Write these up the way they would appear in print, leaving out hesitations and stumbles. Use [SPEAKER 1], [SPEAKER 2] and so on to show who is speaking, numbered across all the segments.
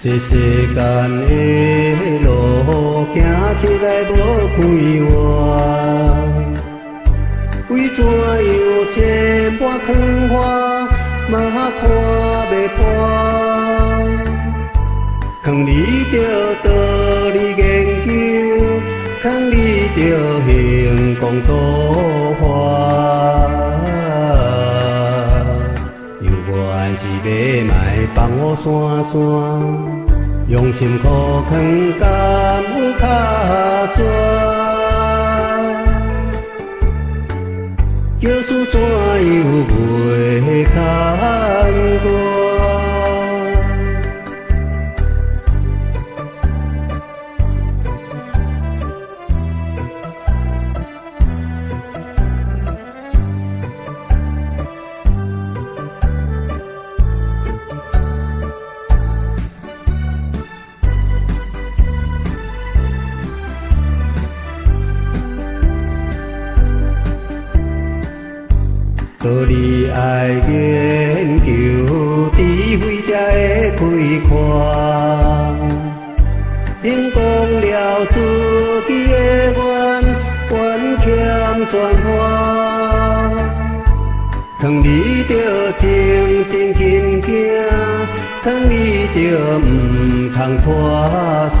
[SPEAKER 1] 这世间的路行起来无快活，为怎样千般繁华嘛看袂破？劝你着道理研究，劝你着行公道化。有缘是要卖放我山山，用心苦劝甘有卡纸，叫事怎样袂牵挂？道理爱研究，智慧才会开阔。因讲了自己的愿，愿欠转化。劝你着正正经经，劝你着唔通拖沙。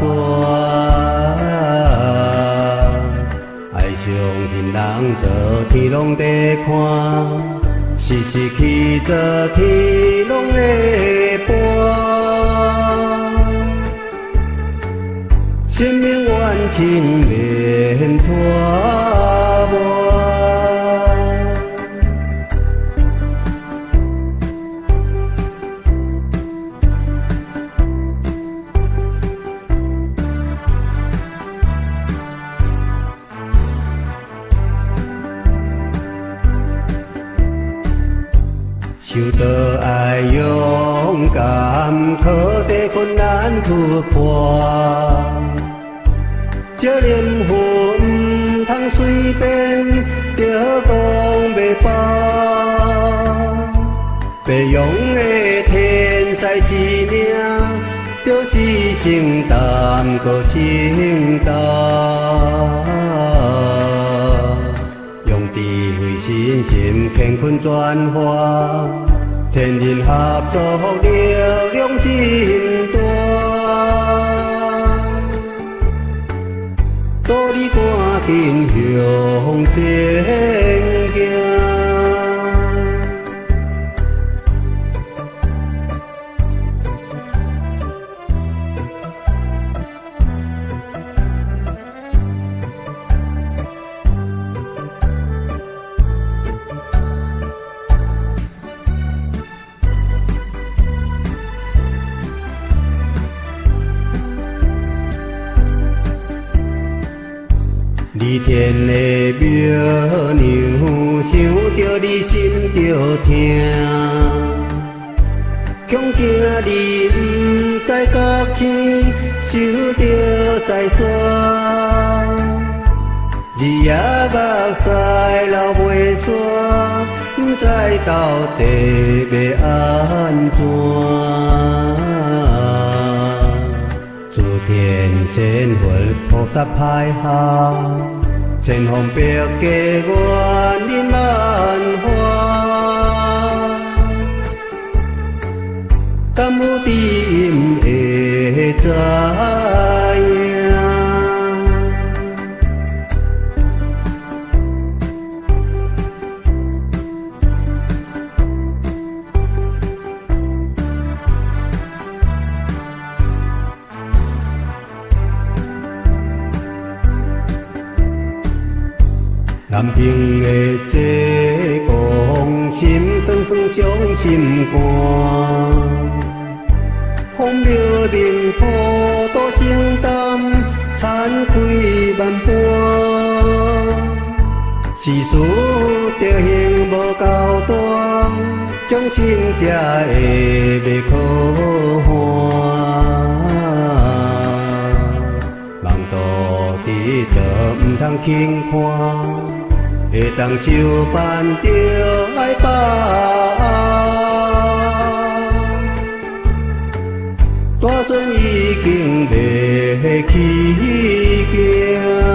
[SPEAKER 1] 爱相信人做天拢在看。是失去做天拢会伴，生命愿亲免拖磨。修道爱勇敢，靠地困难突破。这念佛唔通随便，着讲袂饱。白羊的天才之名，就是承担搁承担。用智慧信心乾坤转化，天人合作力量真大，道理赶紧向前行。离天的妙娘，想着你心着痛。恐惊你不知觉醒，受着再煞。日夜目屎流袂煞，不知到底要安怎？诸天仙佛菩萨派下，千方百计愿因万化。敢有知音会知影？南平的这公心酸酸伤心肝，荒谬面谱多承担，惭愧万般。世事着行无够大，将心才会袂可欢。梦道伫着毋通轻看。会当受办着爱把握，大船已经要起行。